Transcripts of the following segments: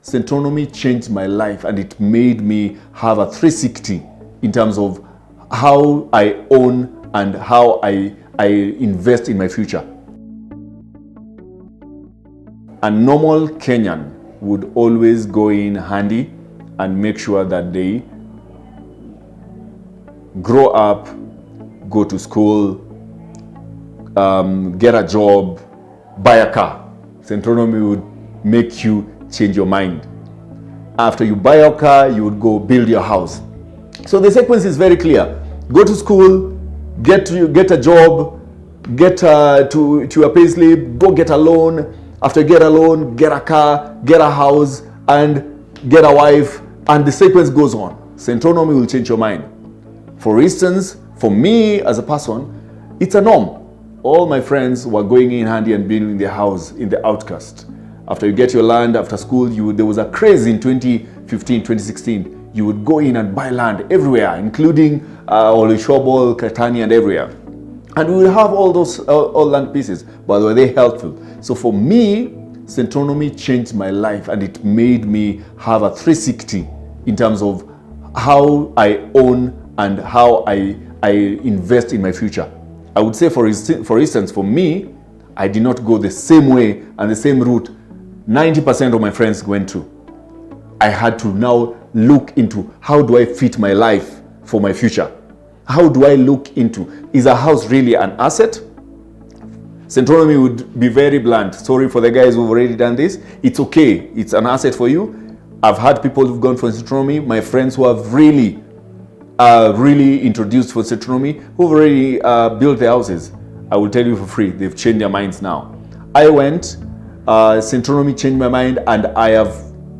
Centonomy changed my life, and it made me have a 360 in terms of how I own and how I invest in my future. A normal Kenyan would always go in handy and make sure that they grow up, go to school, get a job, buy a car. Centonomy would make you change your mind. After you buy a car, you would go build your house. So the sequence is very clear. Go to school, get a job, get to a payslip, go get a loan. After you get a loan, get a car, get a house, and get a wife, and the sequence goes on. Centonomy will change your mind. For instance, for me as a person, it's a norm. All my friends were going in handy and building their house in the outcast. After you get your land, after school, there was a craze in 2015, 2016. You would go in and buy land everywhere, including Olishobol, Katani, and everywhere. And we will have all those all land pieces, but were they helpful? So for me, Centonomy changed my life, and it made me have a 360 in terms of how I own and how I invest in my future. I would say, for instance, for me, I did not go the same way and the same route 90% of my friends went to. I had to now look into, how do I fit my life for my future? How do I look into, is a house really an asset? Centonomy would be very blunt. Sorry for the guys who've already done this. It's okay. It's an asset for you. I've had people who've gone for Centonomy, my friends who have really introduced for Centonomy, who've already built their houses. I will tell you for free, they've changed their minds now. I went, Centonomy changed my mind, and I have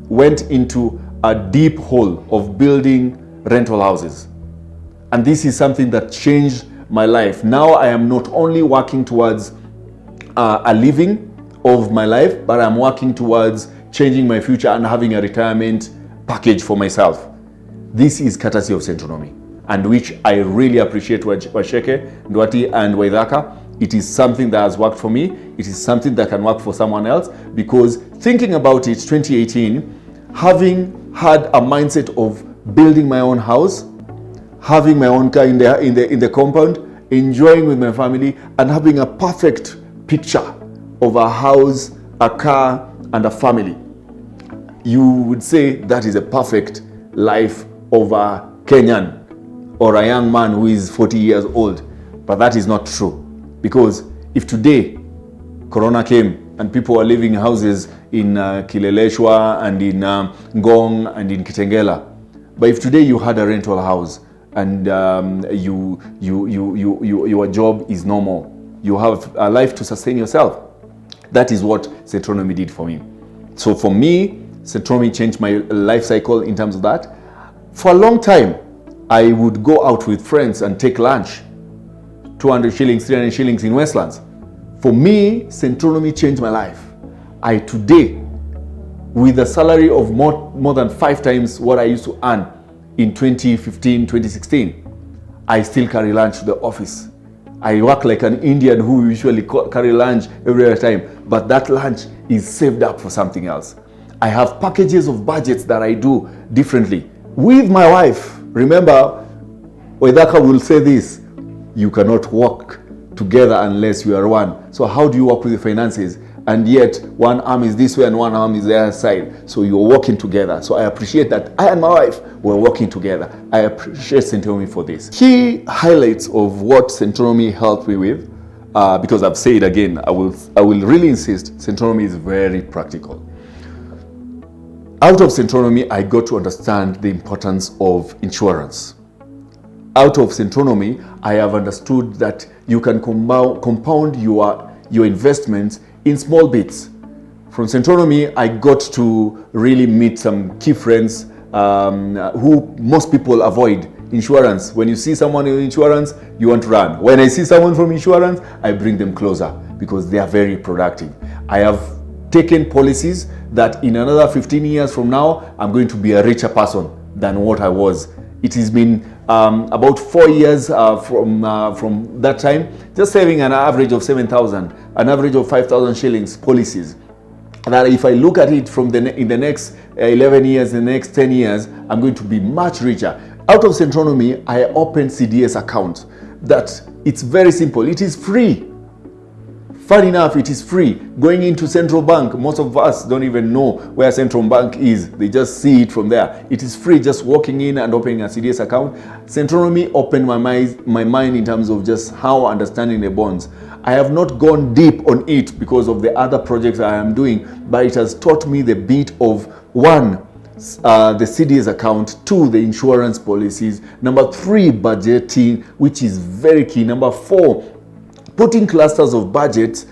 went into a deep hole of building rental houses. And this is something that changed my life. Now I am not only working towards a living of my life, but I'm working towards changing my future and having a retirement package for myself. This is courtesy of Centonomy, and which I really appreciate Washeke, Ndwati, and Waithaka. It is something that has worked for me. It is something that can work for someone else, because thinking about it, 2018, having had a mindset of building my own house, having my own car in the compound, enjoying with my family, and having a perfect picture of a house, a car, and a family. You would say that is a perfect life of a Kenyan or a young man who is 40 years old. But that is not true. Because if today Corona came and people were living in houses in Kileleshwa and in Ngong and in Kitengela, but if today you had a rental house and your job is normal, you have a life to sustain yourself. That is what Centonomy did for me. So for me, Centonomy changed my life cycle in terms of that. For a long time, I would go out with friends and take lunch, 200 shillings, 300 shillings in Westlands. For me, Centonomy changed my life. I today, with a salary of more than 5 times what I used to earn in 2015, 2016, I still carry lunch to the office. I work like an Indian who usually carry lunch every other time, but that lunch is saved up for something else. I have packages of budgets that I do differently. With my wife, remember, Waithaka will say this, you cannot work together unless you are one. So how do you work with the finances? And yet one arm is this way and one arm is the other side. So you're working together. So I appreciate that I and my wife were working together. I appreciate Centonomy for this. Key highlights of what Centonomy helped me with, because I've said again, I will really insist, Centonomy is very practical. Out of Centonomy, I got to understand the importance of insurance. Out of Centonomy, I have understood that you can compound your investments in small bits. From Centonomy, I got to really meet some key friends who most people avoid. Insurance. When you see someone in insurance, you want to run. When I see someone from insurance, I bring them closer because they are very productive. I have taken policies that in another 15 years from now, I'm going to be a richer person than what I was. It has been about 4 years from that time, just saving an average of 7,000, an average of 5,000 shillings policies. That if I look at it from in the next 11 years, the next 10 years, I'm going to be much richer. Out of Centonomy, I opened CDS account. That it's very simple. It is free. Fun enough, it is free. Going into central bank, most of us don't even know where central bank is. They just see it from there. It is free, just walking in and opening a CDS account. Centonomy opened my mind in terms of just how understanding the bonds. I have not gone deep on it because of the other projects I am doing, but it has taught me the bit of one, the CDS account, 2, the insurance policies, number 3, budgeting, which is very key, number 4, putting clusters of budgets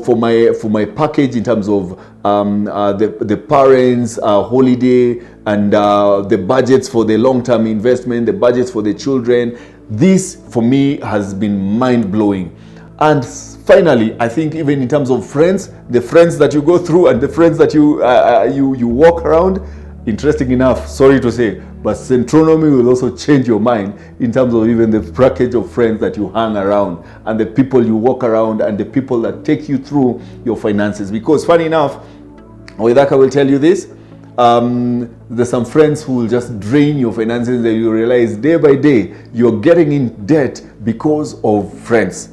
for my package in terms of the parents, holiday, and the budgets for the long-term investment, the budgets for the children. This for me has been mind-blowing. And finally, I think even in terms of friends, the friends that you go through and the friends that you walk around, interesting enough, sorry to say, but Centonomy will also change your mind in terms of even the package of friends that you hang around and the people you walk around and the people that take you through your finances. Because funny enough, Oedaka will tell you this, there's some friends who will just drain your finances and you realize day by day you're getting in debt because of friends.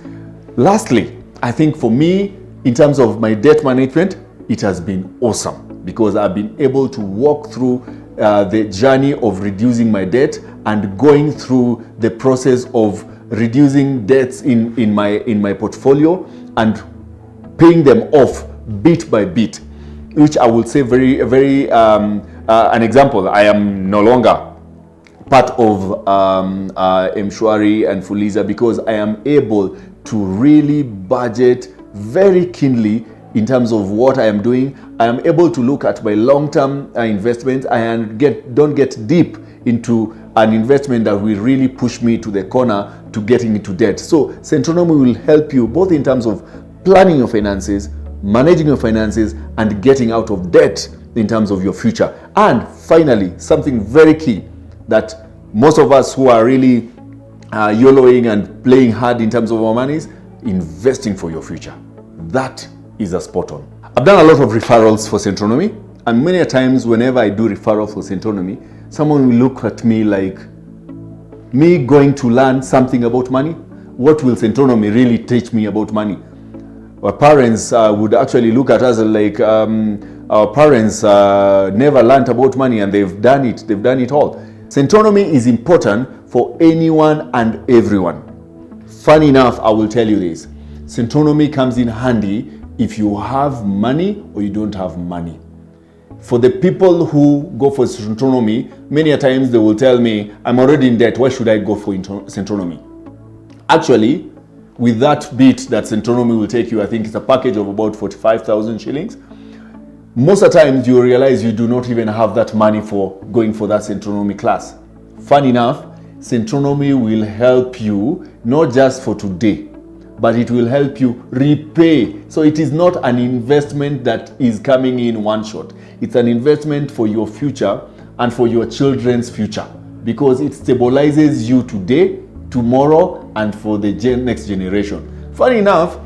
Lastly, I think for me, in terms of my debt management, it has been awesome because I've been able to walk through the journey of reducing my debt and going through the process of reducing debts in my portfolio and paying them off bit by bit, which I will say very an example. I am no longer part of Mshwari and Fuliza because I am able to really budget very keenly in terms of what I am doing. I am able to look at my long-term investments and don't get deep into an investment that will really push me to the corner to getting into debt. So Centonomy will help you both in terms of planning your finances, managing your finances, and getting out of debt in terms of your future. And finally, something very key that most of us who are really YOLOing and playing hard in terms of our monies, investing for your future. That is a spot on. I've done a lot of referrals for Centonomy, and many a times whenever I do referrals for Centonomy, someone will look at me like, me going to learn something about money? What will Centonomy really teach me about money? Our parents would actually look at us like, our parents never learned about money and they've done it all. Centonomy is important for anyone and everyone. Funny enough, I will tell you this. Centonomy comes in handy if you have money or you don't have money. For the people who go for Centonomy, many a times they will tell me, I'm already in debt, why should I go for Centonomy? Actually, with that bit that Centonomy will take you, I think it's a package of about 45,000 shillings. Most of the times you realize you do not even have that money for going for that Centonomy class. Fun enough, Centonomy will help you not just for today, but it will help you repay. So it is not an investment that is coming in one shot. It's an investment for your future and for your children's future because it stabilizes you today, tomorrow, and for the next generation. Funny enough,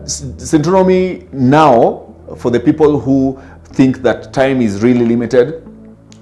Centonomy now, for the people who think that time is really limited,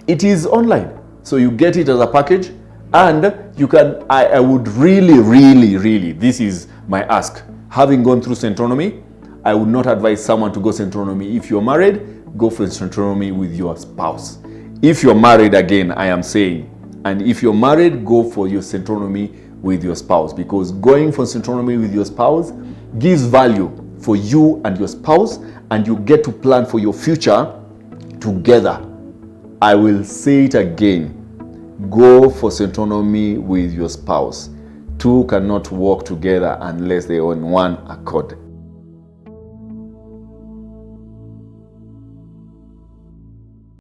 it is online. So you get it as a package. And you can, I would really, this is my ask. Having gone through Centonomy, I would not advise someone to go Centonomy. If you're married, go for Centonomy with your spouse. If you're married, again, I am saying, and if you're married, go for your Centonomy with your spouse, because going for Centonomy with your spouse gives value for you and your spouse, and you get to plan for your future together. I will say it again. Go for Centonomy with your spouse. Two cannot work together unless they are on one accord.